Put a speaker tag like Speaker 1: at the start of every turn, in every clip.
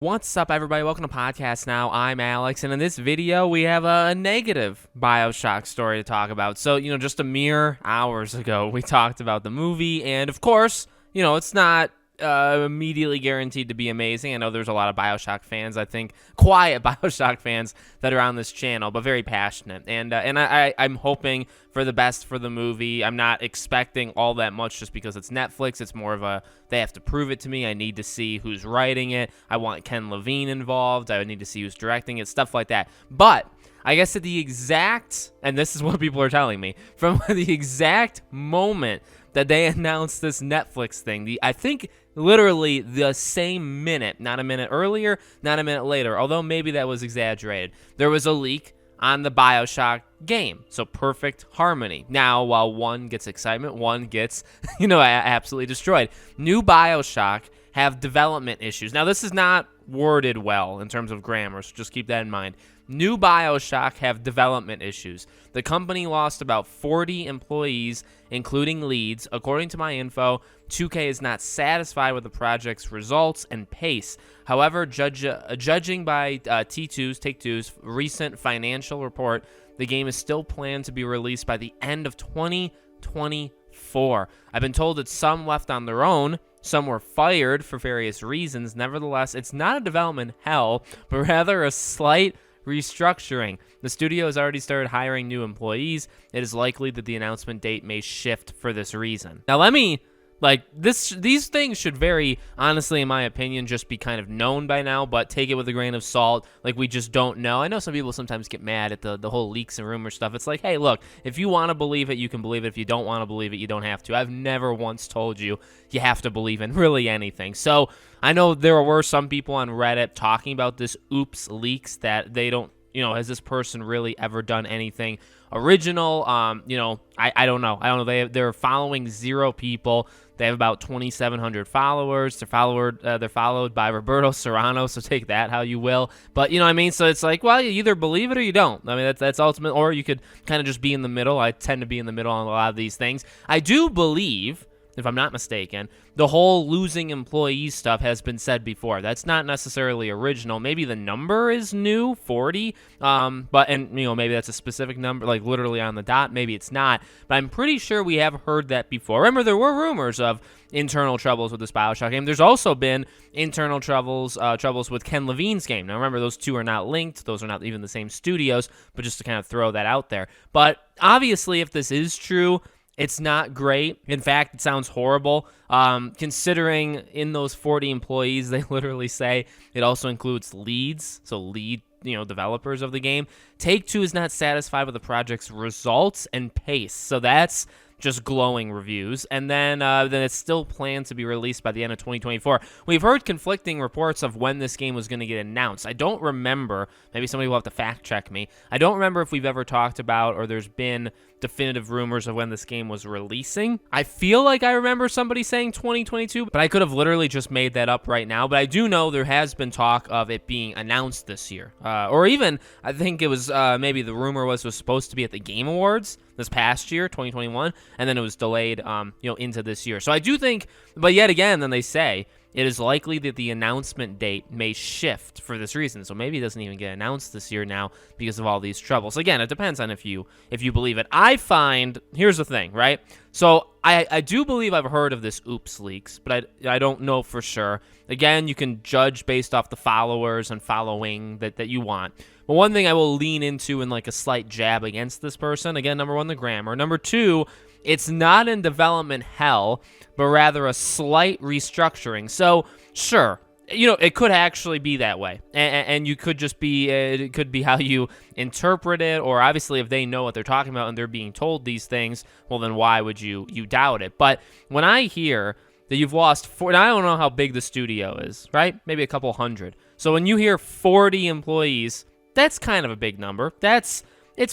Speaker 1: What's up, everybody? Welcome to Podcast Now. I'm Alex, and in this video, we have a negative Bioshock story to talk about. So, just a mere hours ago, we talked about the movie, and of course, it's not immediately guaranteed to be amazing. I know there's a lot of Bioshock fans, I think, quiet Bioshock fans that are on this channel, but very passionate. And I'm hoping for the best for the movie. I'm not expecting all that much just because it's Netflix. It's more of they have to prove it to me. I need to see who's writing it. I want Ken Levine involved. I would need to see who's directing it, stuff like that. But I guess at the exact, and this is what people are telling me, from the exact moment that they announced this Netflix thing, I think literally the same minute, not a minute earlier, not a minute later, although maybe that was exaggerated, there was a leak on the Bioshock game. So perfect harmony. Now, while one gets excitement, one gets, absolutely destroyed. New Bioshock have development issues. Now, this is not worded well in terms of grammar, so just keep that in mind. New Bioshock have development issues. The company lost about 40 employees, including leads. According to my info, 2K is not satisfied with the project's results and pace. However, judging by Take-Two's recent financial report, the game is still planned to be released by the end of 2024. I've been told that some left on their own. Some were fired for various reasons. Nevertheless, it's not a development hell, but rather a slight restructuring. The studio has already started hiring new employees. It is likely that the announcement date may shift for this reason. Now, these things should very, honestly, in my opinion, just be kind of known by now, but take it with a grain of salt. We just don't know. I know some people sometimes get mad at the whole leaks and rumor stuff. It's like, hey, look, if you want to believe it, you can believe it. If you don't want to believe it, you don't have to. I've never once told you have to believe in really anything. So I know there were some people on Reddit talking about this oops leaks that they don't, has this person really ever done anything original? I don't know. They're following 0 people. They have about 2,700 followers. They're followed by Roberto Serrano, so take that how you will. But, So it's like, well, you either believe it or you don't. I mean, that's ultimate, or you could kind of just be in the middle. I tend to be in the middle on a lot of these things. I do believe, if I'm not mistaken, the whole losing employees stuff has been said before. That's not necessarily original. Maybe the number is new, 40, maybe that's a specific number, like literally on the dot. Maybe it's not, but I'm pretty sure we have heard that before. Remember, there were rumors of internal troubles with this Bioshock game. There's also been internal troubles with Ken Levine's game. Now, remember, those two are not linked. Those are not even the same studios, but just to kind of throw that out there. But obviously, if this is true, it's not great. In fact, it sounds horrible. Considering in those 40 employees, they literally say it also includes leads, so lead, developers of the game. Take-Two is not satisfied with the project's results and pace, so that's just glowing reviews. And then it's still planned to be released by the end of 2024. We've heard conflicting reports of when this game was going to get announced. I don't remember. Maybe somebody will have to fact check me. I don't remember if we've ever talked about or there's been definitive rumors of when this game was releasing. I feel like I remember somebody saying 2022, but I could have literally just made that up right now. But I do know there has been talk of it being announced this year. Or even, I think it was maybe the rumor was supposed to be at the Game Awards this past year, 2021, and then it was delayed, into this year. So I do think, but yet again, then they say it is likely that the announcement date may shift for this reason. So maybe it doesn't even get announced this year now because of all these troubles. Again, it depends on if you believe it. Here's the thing, right? So I do believe I've heard of this oops leaks, but I don't know for sure. Again, you can judge based off the followers and following that you want. But one thing I will lean into in a slight jab against this person, again, number one, the grammar. Number two, it's not in development hell, but rather a slight restructuring. So, sure, it could actually be that way. And you could just be, it could be how you interpret it, or obviously if they know what they're talking about and they're being told these things, well, then why would you doubt it? But when I hear that you've lost 40, now I don't know how big the studio is, right? Maybe a couple hundred. So when you hear 40 employees, that's kind of a big number. It's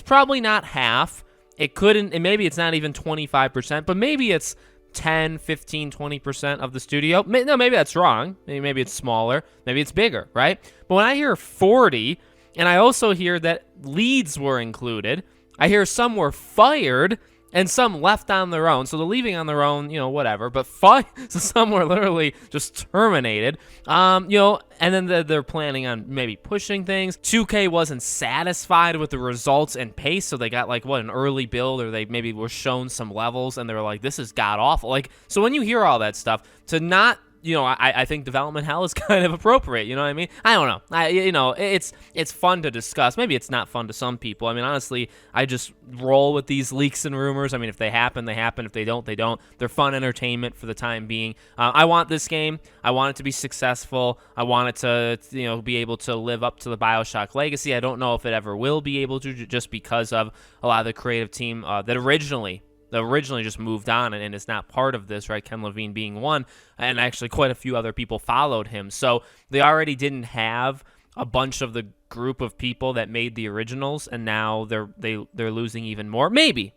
Speaker 1: probably not half. And maybe it's not even 25%, but maybe it's 10, 15, 20% of the studio. No, maybe that's wrong. Maybe it's smaller. Maybe it's bigger, right? But when I hear 40, and I also hear that leads were included, I hear some were fired, and some left on their own. So they're leaving on their own, you know, whatever. But so some were literally just terminated. You know, and then they're planning on maybe pushing things. 2K wasn't satisfied with the results and pace, so they got like an early build, or they maybe were shown some levels and they were like, this is god awful. Like, so when you hear all that stuff, to not, you know, I think development hell is kind of appropriate. You know what I mean? I don't know. You know, it's fun to discuss. Maybe it's not fun to some people. I mean, honestly, I just roll with these leaks and rumors. I mean, if they happen, they happen. If they don't, they don't. They're fun entertainment for the time being. I want this game. I want it to be successful. I want it to, you know, be able to live up to the Bioshock legacy. I don't know if it ever will be able to, just because of a lot of the creative team that originally just moved on and is not part of this, right? Ken Levine being one, and actually quite a few other people followed him. So they already didn't have a bunch of the group of people that made the originals, and now they're losing even more. Maybe,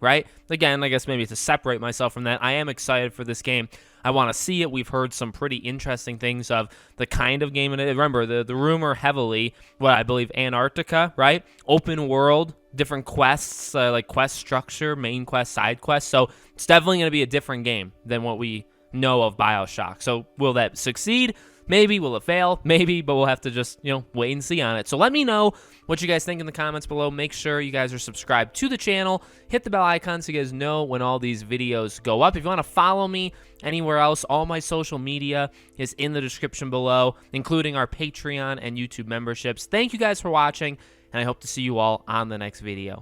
Speaker 1: right? Again, I guess maybe to separate myself from that, I am excited for this game. I want to see it. We've heard some pretty interesting things of the kind of game. And remember, the rumor heavily, what I believe, Antarctica, right? Open world, different quests, like quest structure, main quest, side quest. So it's definitely going to be a different game than what we know of Bioshock. So will that succeed? Maybe. Will it fail? Maybe, but we'll have to just, you know, wait and see on it. So let me know what you guys think in the comments below. Make sure you guys are subscribed to the channel. Hit the bell icon so you guys know when all these videos go up. If you want to follow me anywhere else, all my social media is in the description below, including our Patreon and YouTube memberships. Thank you guys for watching, and I hope to see you all on the next video.